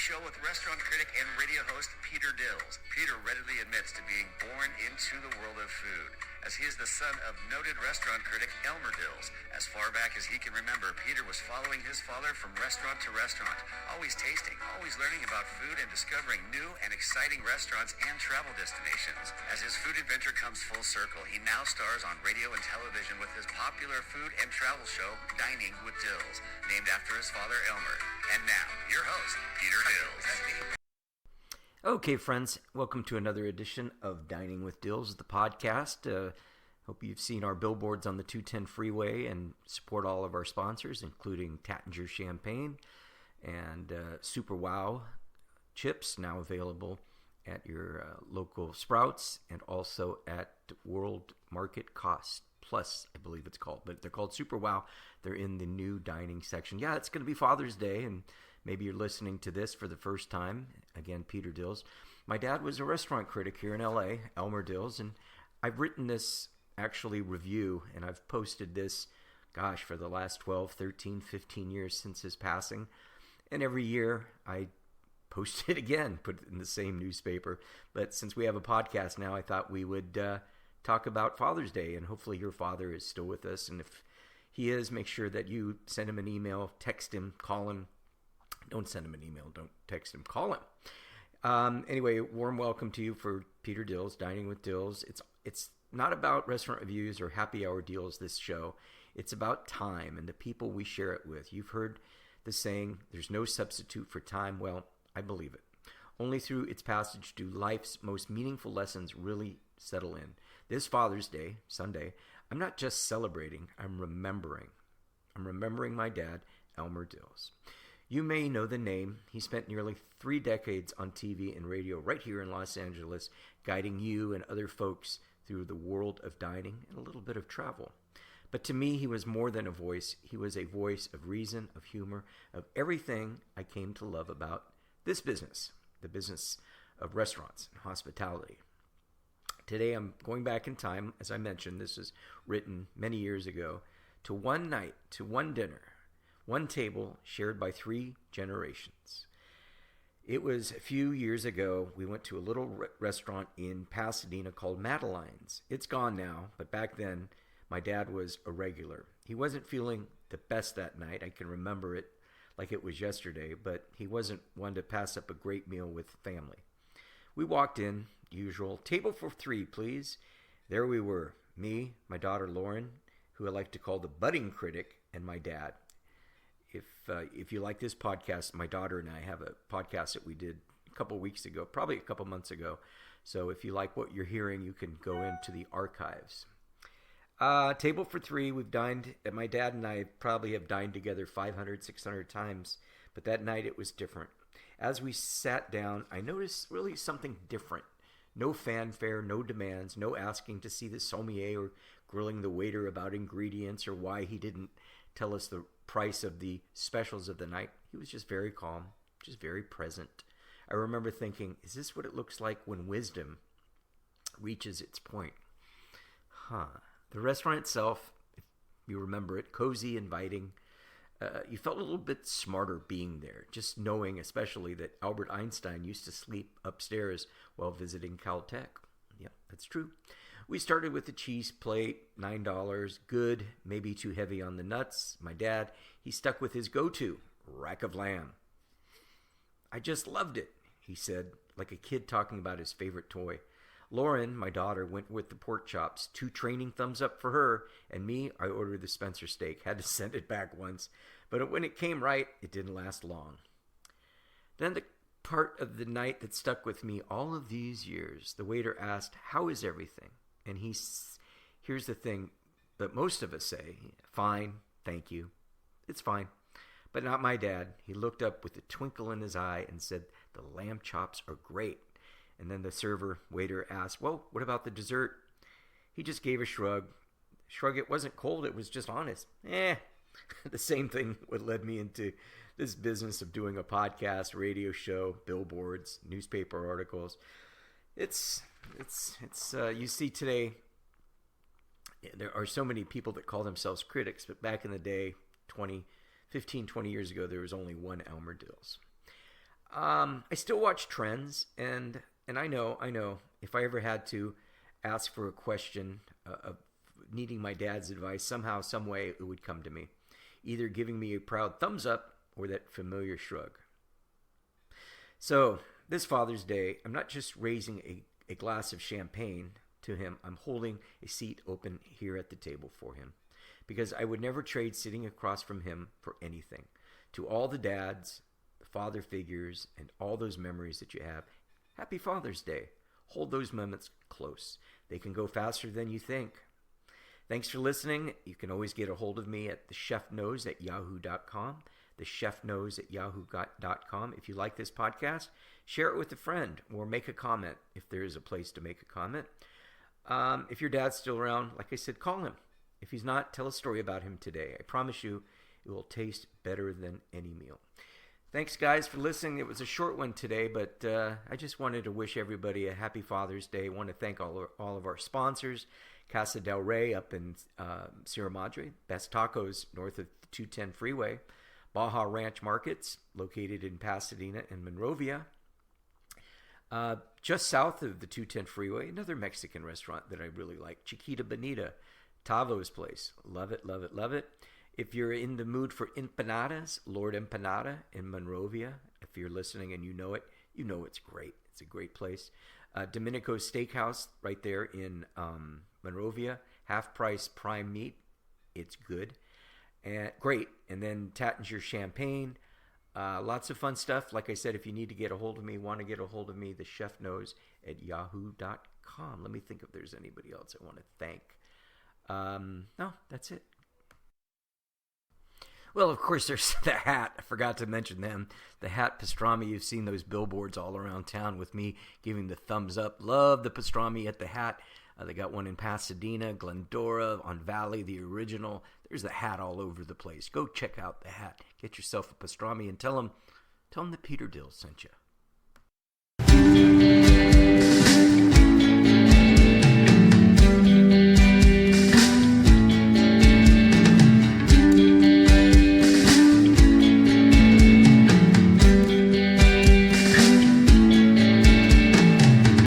show with restaurant critic and radio host Peter Dills. Peter readily admits to being born into the world of food, as he is the son of noted restaurant critic Elmer Dills. As far back as he can remember, Peter was following his father from restaurant to restaurant, always tasting, always learning about food and discovering new and exciting restaurants and travel destinations. As his food adventure comes full circle, he now stars on radio and television with his popular food and travel show, Dining with Dills, named after his father Elmer. And now, your host, Peter Dills. Okay, friends, welcome to another edition of Dining with Dills, the podcast. Hope you've seen our billboards on the 210 freeway and support all of our sponsors, including Tattinger Champagne and Super Wow chips, now available at your local Sprouts and also at World Market Cost Plus, I believe it's called. But they're called Super Wow. They're in the new dining section. Yeah, it's going to be Father's Day, and maybe you're listening to this for the first time. Again, Peter Dills. My dad was a restaurant critic here in L.A., Elmer Dills, and I've written this actually review, and I've posted this, for the last 12, 13, 15 years since his passing. And every year I post it again, put it in the same newspaper. But since we have a podcast now, I thought we would talk about Father's Day, and hopefully your father is still with us. And if he is, make sure that you send him an email, text him, call him. Don't send him an email. Don't text him. Call him. Anyway, warm welcome to you for Peter Dills, Dining with Dills. It's not about restaurant reviews or happy hour deals, this show. It's about time and the people we share it with. You've heard the saying, there's no substitute for time. Well, I believe it. Only through its passage do life's most meaningful lessons really settle in. This Father's Day, Sunday, I'm not just celebrating, I'm remembering. I'm remembering my dad, Elmer Dills. You may know the name. He spent nearly 3 decades on TV and radio right here in Los Angeles, guiding you and other folks through the world of dining and a little bit of travel. But to me, he was more than a voice. He was a voice of reason, of humor, of everything I came to love about this business, the business of restaurants and hospitality. Today, I'm going back in time. As I mentioned, this was written many years ago, to one night, to one dinner, one table shared by 3 generations. It was a few years ago. We went to a little restaurant in Pasadena called Madeline's. It's gone now, but back then, my dad was a regular. He wasn't feeling the best that night. I can remember it like it was yesterday, but he wasn't one to pass up a great meal with family. We walked in, usual, table for 3, please. There we were, me, my daughter Lauren, who I like to call the budding critic, and my dad. If you like this podcast, my daughter and I have a podcast that we did a couple weeks ago, probably a couple months ago. So if you like what you're hearing, you can go into the archives. Table for 3, we've dined, my dad and I probably have dined together 500, 600 times, but that night it was different. As we sat down, I noticed really something different. No fanfare, no demands, no asking to see the sommelier or grilling the waiter about ingredients or why he didn't tell us the price of the specials of the night. He was just very calm, just very present. I remember thinking, is this what it looks like when wisdom reaches its point? The restaurant itself, if you remember it, cozy, inviting. You felt a little bit smarter being there, just knowing especially that Albert Einstein used to sleep upstairs while visiting Caltech. Yeah, that's true. We started with the cheese plate, $9, good, maybe too heavy on the nuts. My dad, he stuck with his go-to, rack of lamb. I just loved it, he said, like a kid talking about his favorite toy. Lauren, my daughter, went with the pork chops, 2 training thumbs up for her, and me, I ordered the Spencer steak. Had to send it back once, but when it came right, it didn't last long. Then the part of the night that stuck with me all of these years, the waiter asked, "How is everything?" And here's the thing that most of us say, "Fine, thank you. It's fine." But not my dad. He looked up with a twinkle in his eye and said, "The lamb chops are great." And then the waiter asked, "Well, what about the dessert?" He just gave a shrug. It wasn't cold, it was just honest. The same thing what led me into this business of doing a podcast, radio show, billboards, newspaper articles. It's you see today, there are so many people that call themselves critics, but back in the day, 20 years ago, there was only one Elmer Dills. I still watch trends, and I know, if I ever had to ask for a question of needing my dad's advice, somehow, some way, it would come to me, either giving me a proud thumbs up or that familiar shrug. So this Father's Day, I'm not just raising a glass of champagne to him. I'm holding a seat open here at the table for him, because I would never trade sitting across from him for anything. To all the dads, the father figures, and all those memories that you have, happy Father's Day. Hold those moments close. They can go faster than you think. Thanks for listening. You can always get a hold of me at thechefknows@yahoo.com, thechefknows@yahoo.com. If you like this podcast, share it with a friend or make a comment if there is a place to make a comment. If your dad's still around, like I said, call him. If he's not, tell a story about him today. I promise you it will taste better than any meal. Thanks, guys, for listening. It was a short one today, but I just wanted to wish everybody a happy Father's Day. I want to thank all of our sponsors. Casa del Rey up in Sierra Madre, Best Tacos north of the 210 freeway, Baja Ranch Markets located in Pasadena and Monrovia. Just south of the 210 freeway, another Mexican restaurant that I really like, Chiquita Bonita, Tavo's Place. Love it, love it, love it. If you're in the mood for empanadas, Lord Empanada in Monrovia. If you're listening and you know it, you know it's great. It's a great place. Domenico's Steakhouse right there in Monrovia. Half price prime meat. It's good. And great. And then Tattinger Champagne. Lots of fun stuff. Like I said, if you need to get a hold of me, want to get a hold of me, the chef knows at yahoo.com. Let me think if there's anybody else I want to thank. No, that's it. Well, of course, there's the hat. I forgot to mention them. The hat pastrami. You've seen those billboards all around town with me giving the thumbs up. Love the pastrami at the hat. They got one in Pasadena, Glendora, on Valley, the original. There's the hat all over the place. Go check out the hat. Get yourself a pastrami and tell them that Peter Dills sent you.